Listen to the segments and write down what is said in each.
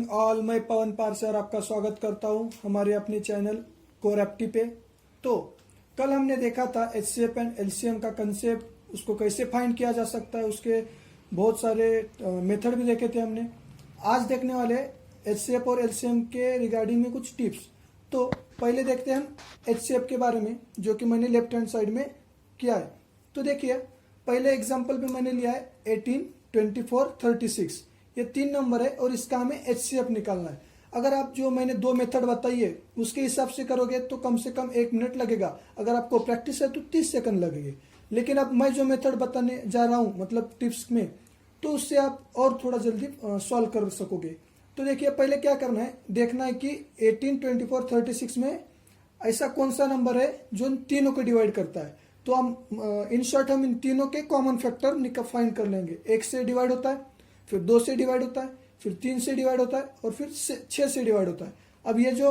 Morning all, मैं पवन पारसर आपका स्वागत करता हूं हमारे अपने चैनल कोर एप्टी पे। तो कल हमने देखा था एचसीएफ एंड एलसीएम का कंसेप्ट, उसको कैसे फाइंड किया जा सकता है, उसके बहुत सारे मेथड भी देखे थे हमने। आज देखने वाले एचसीएफ और एलसीएम के रिगार्डिंग में कुछ टिप्स। तो पहले देखते हैं हम एचसीएफ के बारे में, जो कि मैंने लेफ्ट हैंड साइड में किया है। तो देखिए, पहले एग्जाम्पल में मैंने लिया है 18, 24, 36। ये 3 नंबर है और इसका हमें एचसीएफ निकालना है। अगर आप जो मैंने 2 मेथड बताई है उसके हिसाब से करोगे तो कम से कम 1 मिनट लगेगा। अगर आपको प्रैक्टिस है तो 30 सेकंड लगेंगे। लेकिन अब मैं जो मेथड बताने जा रहा हूं, मतलब टिप्स में, तो उससे आप और थोड़ा जल्दी सॉल्व कर सकोगे। तो देखिए, पहले क्या करना है, देखना है कि 18, 24, 36 में ऐसा कौन सा नंबर है जो इन तीनों को डिवाइड करता है। तो हम इन शॉर्ट हम इन तीनों के कॉमन फैक्टर फाइंड कर लेंगे। 1 से डिवाइड होता है, फिर 2 से डिवाइड होता है, फिर 3 से डिवाइड होता है और फिर 6 से डिवाइड होता है। अब ये जो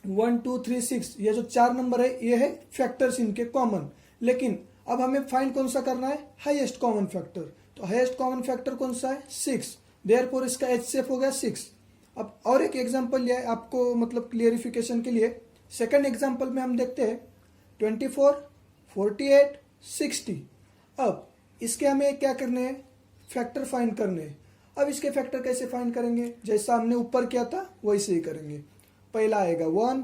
1, 2, 3, 6 ये जो 4 नंबर है, ये है फैक्टर्स इनके कॉमन। लेकिन अब हमें फाइंड कौन सा करना है, हाईएस्ट कॉमन फैक्टर। तो हाईएस्ट कॉमन फैक्टर कौन सा है, 6। देयरफॉर इसका एचसीएफ हो गया 6। अब और एक एग्जांपल लिया है आपको, मतलब क्लियरिफिकेशन के लिए। सेकंड एग्जांपल में हम देखते हैं 24, 48, 60। अब इसके हमें क्या करने हैं, फैक्टर फाइंड करने हैं। अब इसके फैक्टर कैसे फाइंड करेंगे, जैसा हमने ऊपर किया था वैसे ही करेंगे। पहला आएगा 1,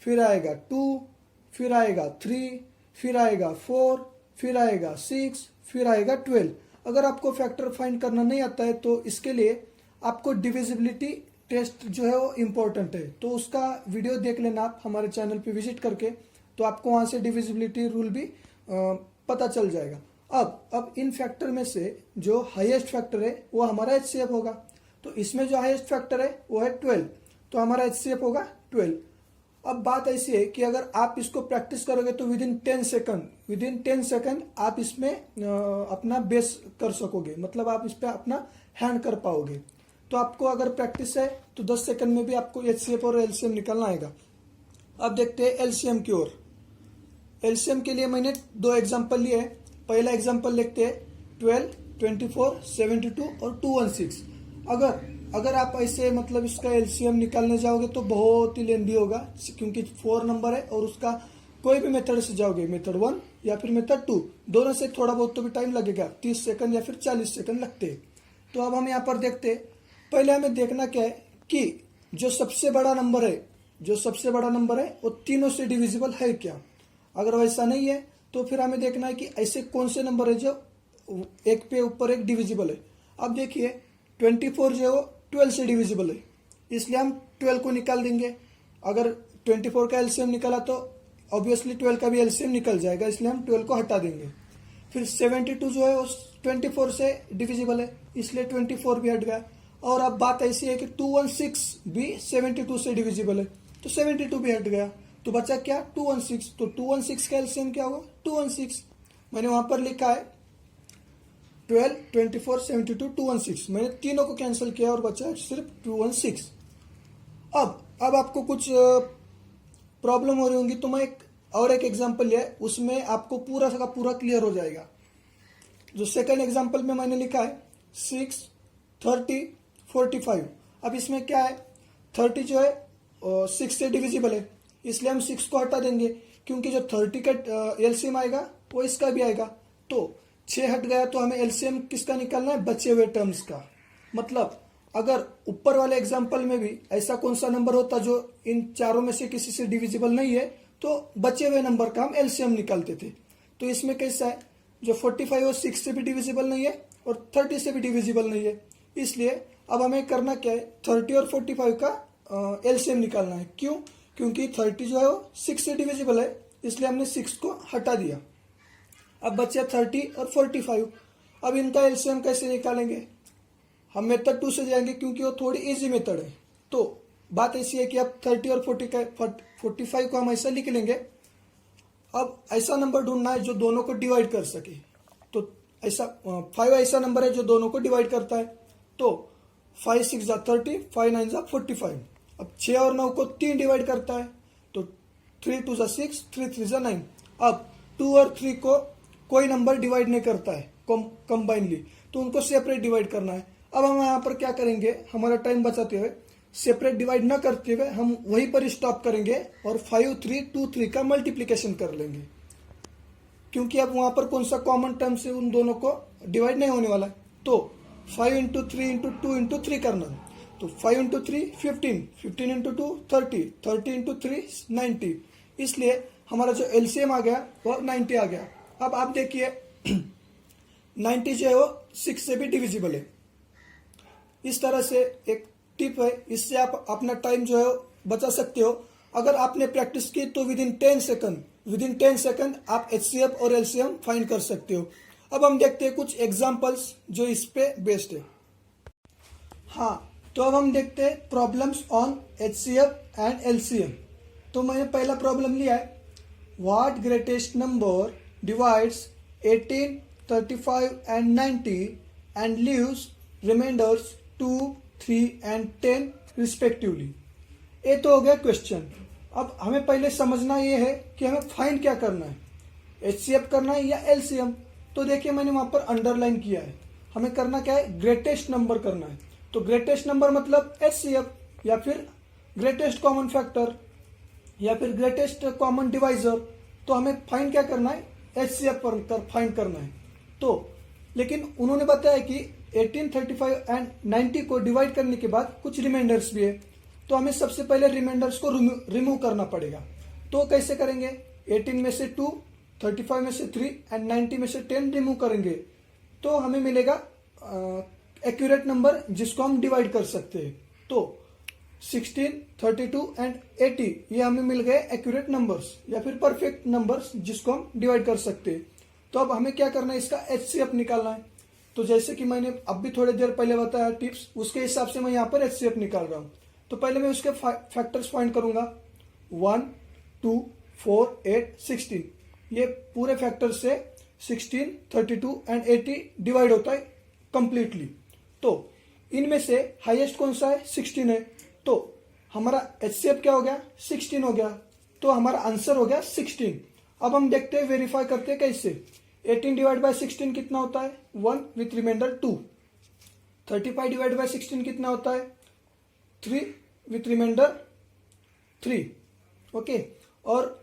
फिर आएगा 2, फिर आएगा 3, फिर आएगा 4, फिर आएगा 6, फिर आएगा 12। अगर आपको फैक्टर फाइंड करना नहीं आता है तो इसके लिए आपको डिविजिबिलिटी टेस्ट जो है वो इम्पोर्टेंट है। तो उसका वीडियो देख लेना आप हमारे चैनल पे विजिट करके, तो आपको वहां से डिविजिबिलिटी रूल भी पता चल जाएगा। अब इन फैक्टर में से जो हाईएस्ट फैक्टर है वो हमारा एचसीएफ होगा। तो इसमें जो हाईएस्ट फैक्टर है वो है 12, तो हमारा एचसीएफ होगा 12। अब बात ऐसी है कि अगर आप इसको प्रैक्टिस करोगे तो विद इन 10 सेकंड आप इसमें अपना बेस कर सकोगे, मतलब आप इस पर अपना हैंड कर पाओगे। तो आपको अगर प्रैक्टिस है तो 10 सेकंड में भी आपको एचसीएफ और एलसीएम निकालना आएगा। अब देखते हैं एलसीएम की ओर। एलसीएम के लिए मैंने 2 एग्जाम्पल लिए हैं। पहला एग्जाम्पल लिखते हैं 12, 24, 72 और 216। अगर आप ऐसे मतलब इसका एलसीएम निकालने जाओगे तो बहुत ही लेंदी होगा, क्योंकि 4 नंबर है और उसका कोई भी मेथड से जाओगे, मेथड 1 या फिर मेथड 2, दोनों से थोड़ा बहुत तो भी टाइम लगेगा, 30 सेकंड या फिर 40 सेकंड लगते हैं। तो अब हम यहाँ पर देखते हैं, पहले हमें देखना क्या है कि जो सबसे बड़ा नंबर है वो तीनों से डिविजिबल है क्या। अगर वैसा नहीं है तो फिर हमें देखना है कि ऐसे कौन से नंबर है जो एक पे ऊपर एक डिविजिबल है। अब देखिए 24 जो है वो 12 से डिविजिबल है, इसलिए हम 12 को निकाल देंगे। अगर 24 का एलसीएम निकाला तो ऑब्वियसली 12 का भी एलसीएम निकल जाएगा, इसलिए हम 12 को हटा देंगे। फिर 72 जो है वो 24 से डिविजिबल है, इसलिए 24 भी हट गया। और अब बात ऐसी है कि 216 भी 72 से डिविजिबल है, तो 72 भी हट गया। तो बचा क्या, 216। तो 216 का एलसीएम क्या होगा, 216। मैंने वहां पर लिखा है 12, 24, 72, 216। मैंने तीनों को कैंसिल किया और बचा सिर्फ 216। अब आपको कुछ प्रॉब्लम हो रही होंगी, तो मैं एक एग्जांपल लिया है, उसमें आपको पूरा का पूरा क्लियर हो जाएगा। जो सेकंड एग्जांपल में मैंने लिखा है 6, 30, 45। अब इसमें क्या है, 30 जो है 6 से डिविजिबल है, इसलिए हम 6 को हटा देंगे, क्योंकि जो 30 का एलसीएम आएगा वो इसका भी आएगा। तो 6 हट गया, तो हमें एलसीएम किसका निकालना है, बचे हुए टर्म्स का। मतलब अगर ऊपर वाले एग्जांपल में भी ऐसा कौन सा नंबर होता जो इन चारों में से किसी से डिविजिबल नहीं है, तो बचे हुए नंबर का हम एलसीएम निकालते थे। तो इसमें कैसा है, जो 45 और 6 से भी डिविजिबल नहीं है और 30 से भी डिविजिबल नहीं है, इसलिए अब हमें करना क्या है, 30 और 45 का एलसीएम निकालना है। क्यों, क्योंकि 30 जो है वो 6 से डिविजिबल है, इसलिए हमने 6 को हटा दिया। अब बचे 30 और 45। अब इनका एलसीएम कैसे निकालेंगे, हम मेथड 2 से जाएंगे, क्योंकि वो थोड़ी इजी मेथड है। तो बात ऐसी है कि अब 30 और 45 को हम ऐसा लिख लेंगे। अब ऐसा नंबर ढूंढना है जो दोनों को डिवाइड कर सके। तो ऐसा 5 ऐसा नंबर है जो दोनों को डिवाइड करता है। तो 5 6 जा 30, 5 9 जा 45। अब 6 और 9 को 3 डिवाइड करता है, तो 3 2 जा 6, 3 3 जा 9। अब 2 और 3 को कोई नंबर डिवाइड नहीं करता है कंबाइनली, तो उनको सेपरेट डिवाइड करना है। अब हम यहाँ पर क्या करेंगे, हमारा टाइम बचाते हुए सेपरेट डिवाइड न करते हुए हम वहीं पर स्टॉप करेंगे और 5 3 2 3 का मल्टीप्लीकेशन कर लेंगे, क्योंकि अब वहां पर कौन सा कॉमन टर्म से उन दोनों को डिवाइड नहीं होने वाला है। तो 5 इंटू 3 इंटू 2 इंटू 3 करना, तो 5 इंटू 3 15, 15 इंटू 2 30, 30 इंटू 3 90, इसलिए हमारा जो एलसीएम आ गया वो 90 आ गया। अब आप देखिए 90 जो है वो 6 से भी डिविजिबल है। इस तरह से एक टिप है, इससे आप अपना टाइम जो है बचा सकते हो। अगर आपने प्रैक्टिस की तो विद इन 10 सेकंड आप एचसीएफ और एलसीएम फाइंड कर सकते हो। अब हम देखते हैं कुछ एग्जांपल्स जो इस पे बेस्ड है। हाँ, तो अब हम देखते हैं problems on HCF and LCM. तो मैंने पहला प्रॉब्लम लिया है, what greatest number divides 18, 35 and 90 and leaves remainders 2, 3 and 10 respectively. ये तो हो गया क्वेश्चन। अब हमें पहले समझना ये है कि हमें फाइंड क्या करना है, एचसीएफ करना है या एलसीएम। तो देखिए मैंने वहां पर अंडरलाइन किया है, हमें करना क्या है, ग्रेटेस्ट नंबर करना है। तो ग्रेटेस्ट नंबर मतलब एचसीएफ या फिर ग्रेटेस्ट कॉमन फैक्टर या फिर ग्रेटेस्ट कॉमन डिवाइजर। तो हमें फाइंड क्या करना है, एचसीएफ पर फाइंड करना है। तो लेकिन उन्होंने बताया कि 18, 35 एंड 90 को डिवाइड करने के बाद कुछ रिमाइंडर्स भी है, तो हमें सबसे पहले रिमाइंडर्स को रिमूव करना पड़ेगा। तो कैसे करेंगे, 18 में से 2, 35 में से 3 एंड 90 में से 10 रिमूव करेंगे तो हमें मिलेगा एक्यूरेट नंबर जिसको हम डिवाइड कर सकते हैं। तो 16, 32 एंड 80 ये हमें मिल गए एक्यूरेट नंबर्स या फिर परफेक्ट नंबर्स जिसको हम डिवाइड कर सकते हैं। तो अब हमें क्या करना है, इसका एचसीएफ निकालना है। तो जैसे कि मैंने अब भी थोड़ी देर पहले बताया टिप्स, उसके हिसाब से मैं यहाँ पर एचसीएफ निकाल रहा हूँ। तो पहले मैं उसके फैक्टर्स फाइंड करूंगा, 1, 2, 4, 8, 16। ये पूरे फैक्टर से 16, 32 एंड 80 डिवाइड होता है कंप्लीटली। तो इनमें से हाईएस्ट कौन सा है, 16 है। तो हमारा एचसीएफ क्या हो गया, 16 हो गया। तो हमारा आंसर हो गया 16। अब हम देखते हैं, वेरीफाई करते हैं कैसे। 18 डिवाइड बाय 16 कितना होता है, 1 विथ रिमाइंडर 2। 35 डिवाइड बाय 16 कितना होता है, 3 विथ रिमाइंडर 3। ओके, और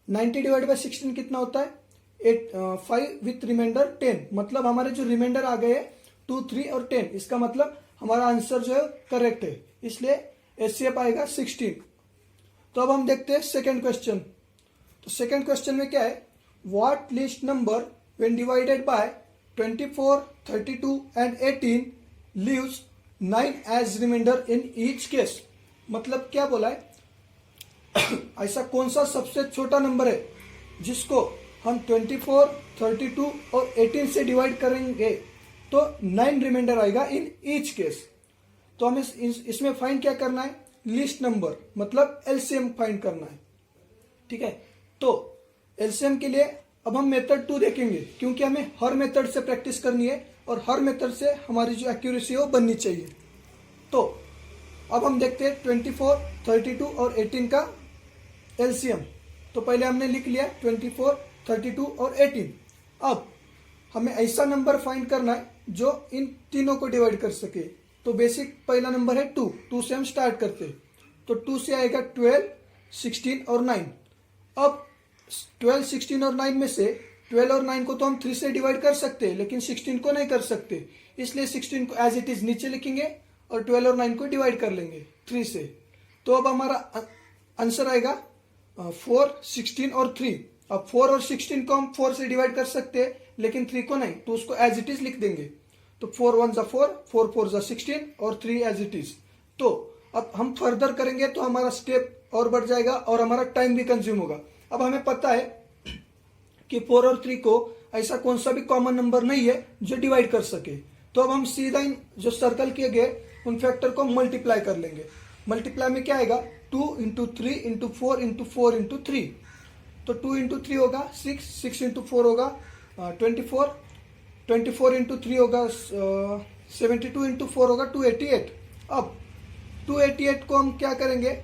90 डिवाइड बाय 16 कितना होता है, 5 विथ रिमाइंडर 10। मतलब हमारे जो रिमाइंडर आ गए 2, 3 और 10, इसका मतलब हमारा आंसर जो है करेक्ट है, इसलिए एचसीएफ आएगा 16। तो अब हम देखते हैं सेकेंड क्वेश्चन। तो सेकेंड क्वेश्चन में क्या है, what least number when divided by 24, 32 and 18 leaves 9 as remainder in each case. मतलब क्या बोला है, ऐसा कौन सा सबसे छोटा नंबर है जिसको हम 24, 32 और 18 से डिवाइड करेंगे तो 9 रिमाइंडर आएगा इन ईच केस। तो हमें इसमें फाइंड क्या करना है, लिस्ट नंबर मतलब एलसीएम फाइंड करना है। ठीक है, तो एलसीएम के लिए अब हम मेथड 2 देखेंगे, क्योंकि हमें हर मेथड से प्रैक्टिस करनी है और हर मेथड से हमारी जो एक्यूरेसी है वो बननी चाहिए। तो अब हम देखते हैं 24, 32 और 18 का एलसीएम। तो पहले हमने लिख लिया 24, 32 और 18। अब हमें ऐसा नंबर फाइंड करना है जो इन तीनों को डिवाइड कर सके। तो बेसिक पहला नंबर है 2 से हम स्टार्ट करते हैं। तो 2 से आएगा 12, 16 और 9। अब 12, 16 और 9 में से 12 और 9 को तो हम 3 से डिवाइड कर सकते हैं, लेकिन 16 को नहीं कर सकते, इसलिए 16 को एज इट इज नीचे लिखेंगे और 12 और 9 को डिवाइड कर लेंगे 3 से। तो अब हमारा आंसर आएगा 4, 16 और 3। अब 4 और 16 को हम 4 से डिवाइड कर सकते हैं, लेकिन 3 को नहीं, तो उसको एज इट इज लिख देंगे। तो 4 1 जा 4, 4 4 जा 16 और 3 एज इट इज। तो अब हम फर्दर करेंगे तो हमारा स्टेप और बढ़ जाएगा और हमारा टाइम भी कंज्यूम होगा। अब हमें पता है कि 4 और 3 को ऐसा कौन सा भी कॉमन नंबर नहीं है जो डिवाइड कर सके। तो अब हम सीधा इन जो सर्कल किए गए उन फैक्टर को मल्टीप्लाई कर लेंगे। मल्टीप्लाई में क्या आएगा, 2 इंटू 3 इंटू 4 इंटू 4 इंटू 3। तो 2 इंटू 3 होगा 6, 6 इंटू 4 होगा 24, 24 इंटू 3 होगा 72 इंटू 4 होगा 288। अब 288 को हम क्या करेंगे,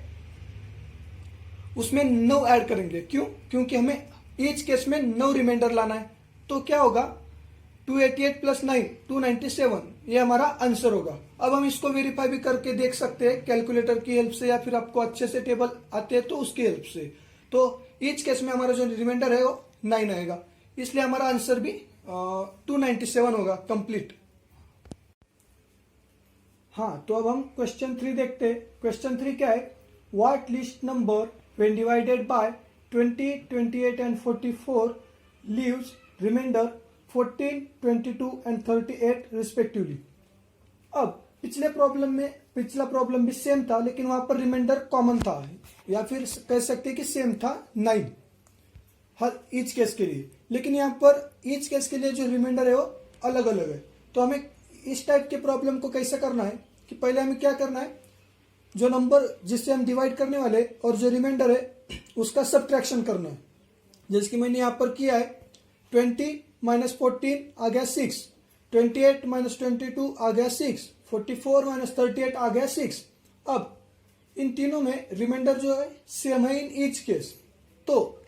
उसमें 9 ऐड करेंगे। क्यों, क्योंकि हमें ईच केस में 9 रिमाइंडर लाना है। तो क्या होगा, 288 प्लस 9 297, ये हमारा आंसर होगा। अब हम इसको वेरीफाई भी करके देख सकते हैं कैलकुलेटर की हेल्प से, या फिर आपको अच्छे से टेबल आते हैं तो उसकी हेल्प से। तो ईच केस में हमारा जो रिमाइंडर है वो 9 आएगा, इसलिए हमारा आंसर भी 297 होगा कंप्लीट। हाँ, तो अब हम क्वेश्चन 3 देखते हैं। क्वेश्चन 3 क्या है? What least number when divided by 20, 28 and 44 leaves remainder 14, 22 and 38 respectively. अब पिछला प्रॉब्लम भी सेम था, लेकिन वहां पर रिमाइंडर कॉमन था, या फिर कह सकते हैं कि सेम था 9 हर ईच केस के लिए। लेकिन यहाँ पर ईच केस के लिए जो रिमाइंडर है वो अलग अलग है। तो हमें इस टाइप के प्रॉब्लम को कैसे करना है कि पहले हमें क्या करना है, जो नंबर जिससे हम डिवाइड करने वाले और जो रिमाइंडर है उसका सब्ट्रैक्शन करना है। जैसे कि मैंने यहाँ पर किया है, 20 माइनस 14 आ गया 6, 28 माइनस 22 आ गया 6, 44 माइनस 38 आ गया 6। अब इन तीनों में रिमाइंडर जो है सेम है इन ईच केस। तो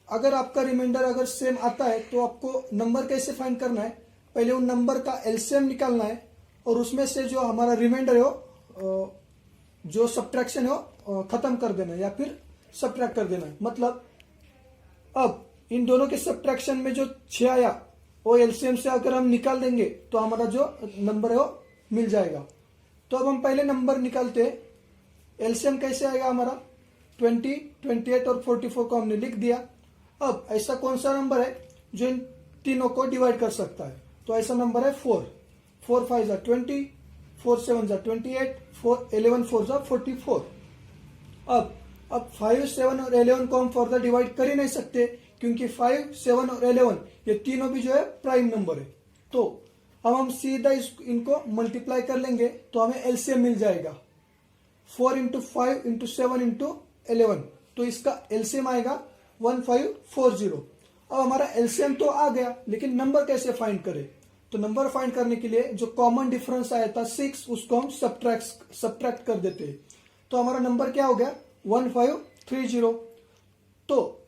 अगर आपका रिमाइंडर अगर सेम आता है तो आपको नंबर कैसे फाइंड करना है, पहले उन नंबर का एलसीएम निकालना है और उसमें से जो हमारा रिमाइंडर है वो जो सब्ट्रैक्शन है वो खत्म कर देना है या फिर सब्ट्रैक्ट कर देना है। मतलब अब इन दोनों के सब्ट्रैक्शन में जो 6 आया वो एलसीएम से अगर हम निकाल देंगे तो हमारा जो नंबर है वो मिल जाएगा। तो अब हम पहले नंबर निकालते हैं। एलसीएम कैसे आएगा हमारा, 20, 28 और 44 को हमने लिख दिया। अब ऐसा कौन सा नंबर है जो इन तीनों को डिवाइड कर सकता है, तो ऐसा नंबर है 4, 4 5 जा 20, 4 7 जा 28, 4 11 4 जा 44। अब 5, 7 और 11 को हम फर्दर डिवाइड कर ही नहीं सकते, क्योंकि 5, 7 और 11 ये तीनों भी जो है प्राइम नंबर है। तो अब हम सीधा इनको मल्टीप्लाई कर लेंगे तो हमें एलसीएम मिल जाएगा 4 इंटू 5 इंटू 7 इंटू 11, तो इसका एलसीएम आएगा 1540। अब हमारा एलसीएम तो आ गया, लेकिन नंबर कैसे फाइंड करें? तो नंबर फाइंड करने के लिए जो कॉमन डिफरेंस आया था 6, उसको हम सब्ट्रैक्ट कर देते हैं। तो हमारा नंबर क्या हो गया, 1530। तो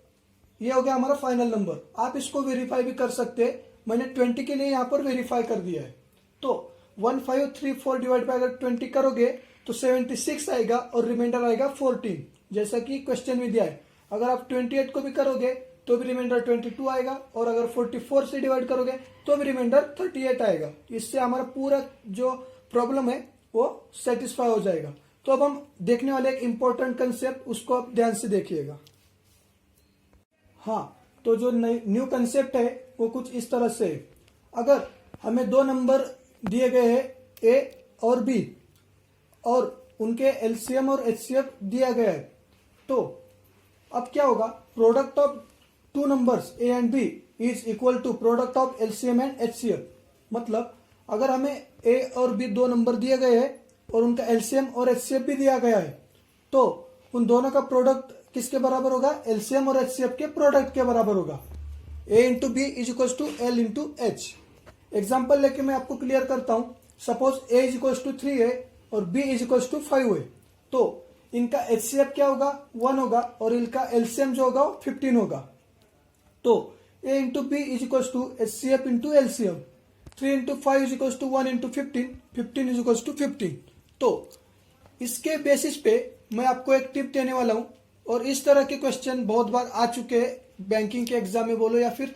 ये हो गया हमारा फाइनल नंबर। आप इसको वेरीफाई भी कर सकते हैं, मैंने 20 के लिए यहाँ पर वेरीफाई कर दिया है। तो 1534 डिवाइड बाय अगर 20 करोगे तो 76 आएगा और रिमाइंडर आएगा 14, जैसा कि क्वेश्चन में दिया है। अगर आप 28 को भी करोगे तो भी रिमाइंडर 22 आएगा, और अगर 44 से डिवाइड करोगे तो भी रिमाइंडर 38 आएगा। इससे हमारा पूरा जो प्रॉब्लम है वो सेटिस्फाई हो जाएगा। तो अब हम देखने वाले एक इंपॉर्टेंट कंसेप्ट, उसको आप ध्यान से देखिएगा। हाँ, तो जो न्यू कंसेप्ट है वो कुछ इस तरह से है। अगर हमें दो नंबर दिए गए हैं ए और बी, और उनके एलसीएम और एचसीएफ दिया गया है, तो अब क्या होगा, product of two numbers A and B is equal to product of LCM and HCF. मतलब अगर हमें ए और बी दो नंबर दिए गए हैं और उनका एलसीएम और एचसीएफ भी दिया गया है, तो उन दोनों का प्रोडक्ट किसके बराबर होगा, एलसीएम और एचसीएफ के प्रोडक्ट के बराबर होगा। A into B is equal to L into H. Example लेके मैं आपको क्लियर करता हूं। Suppose A is equal to 3 है और बी इज इक्वल टू 5 है, तो इनका एचसीएफ क्या होगा, 1 होगा, और इनका एलसीएम जो होगा 15 होगा। तो A into B is equal to HCF into LCM, 3 into 5 is equal to 1 into 15, 15 is equal to 15। तो इसके बेसिस पे मैं आपको एक टिप देने वाला हूं, और इस तरह के क्वेश्चन बहुत बार आ चुके हैं, बैंकिंग के एग्जाम में बोलो या फिर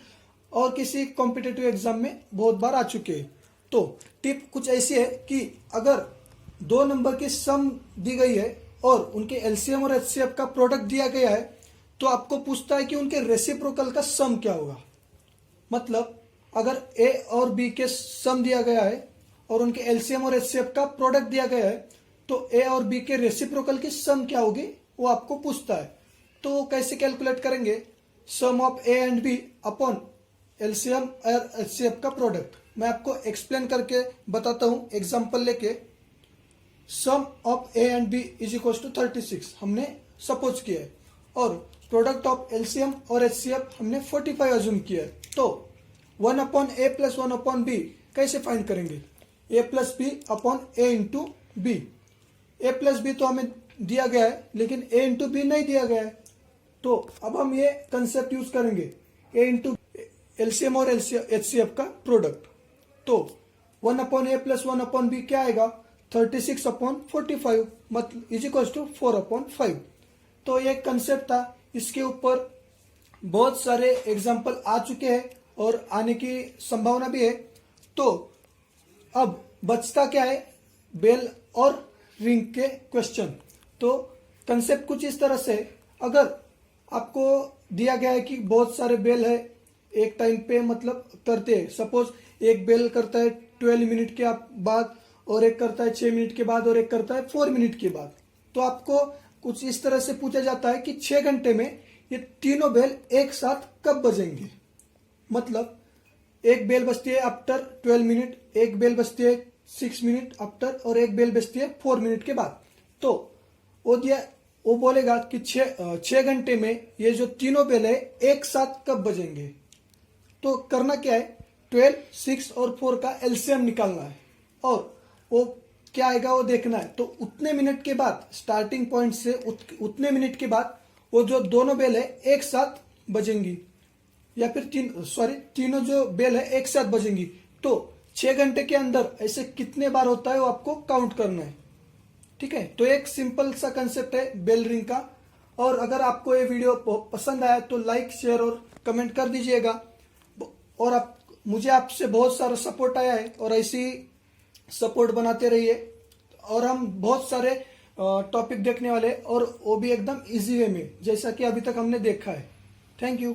और किसी कॉम्पिटेटिव एग्जाम में बहुत बार आ चुके हैं। तो टिप कुछ ऐसी है कि अगर दो नंबर की सम दी गई है और उनके एलसीएम और एचसीएफ का प्रोडक्ट दिया गया है, तो आपको पूछता है कि उनके रेसिप्रोकल का सम क्या होगा। मतलब अगर ए और बी के सम दिया गया है और उनके एलसीएम और एचसीएफ का प्रोडक्ट दिया गया है, तो ए और बी के रेसिप्रोकल की सम क्या होगी वो आपको पूछता है। तो कैसे कैलकुलेट करेंगे, sum of A and B upon LCM और एचसीएफ का प्रोडक्ट। मैं आपको एक्सप्लेन करके बताता हूं एग्जांपल लेके। Sum of A and B is equal to 36 हमने सपोज किया है, और प्रोडक्ट ऑफ एलसीएम और एचसीएफ हमने 45 अज्यूम किया है। तो 1 upon A plus 1 upon B कैसे फाइंड करेंगे, A plus B upon A into B. A plus B तो हमें दिया गया है, लेकिन ए इंटू बी नहीं दिया गया है। तो अब हम ये कंसेप्ट यूज करेंगे, ए इंटू एलसीएम और एचसीएफ का प्रोडक्ट। तो 1/a प्लस 1/b क्या आएगा, 36/45 मतलब इज इक्वल टू 4/5। तो ये कंसेप्ट था, इसके ऊपर बहुत सारे एग्जाम्पल आ चुके हैं और आने की संभावना भी है। तो अब बचता क्या है, बेल और रिंग के क्वेश्चन। तो कंसेप्ट कुछ इस तरह से, अगर आपको दिया गया है कि बहुत सारे बेल है एक टाइम पे मतलब करते हैं, सपोज एक बेल करता है 12 मिनट के बाद, और एक करता है 6 मिनट के बाद, और एक करता है 4 मिनट के बाद। तो आपको कुछ इस तरह से पूछा जाता है कि 6 घंटे में ये तीनों बेल एक साथ कब बजेंगे। मतलब एक बेल बजती है आफ्टर 12 मिनट, एक बेल बजती है 6 मिनट आफ्टर, और एक बेल बजती है 4 मिनट के बाद। तो वो बोलेगा कि 6 घंटे में ये जो तीनों बेल है एक साथ कब बजेंगे। तो करना क्या है, 12, 6 और 4 का एलसीएम निकालना है, और वो क्या आएगा वो देखना है। तो उतने मिनट के बाद, स्टार्टिंग पॉइंट से उतने मिनट के बाद वो जो दोनों बेल है एक साथ बजेंगी, या फिर तीनों जो बेल है एक साथ बजेंगी। तो 6 घंटे के अंदर ऐसे कितने बार होता है वो आपको काउंट करना है। ठीक है, तो एक सिंपल सा कंसेप्ट है बेल रिंग का। और अगर आपको ये वीडियो पसंद आया तो लाइक, शेयर और कमेंट कर दीजिएगा। और मुझे आपसे बहुत सारा सपोर्ट आया है, और ऐसी सपोर्ट बनाते रहिए। और हम बहुत सारे टॉपिक देखने वाले हैं, और वो भी एकदम इजी वे में, जैसा कि अभी तक हमने देखा है। Thank you.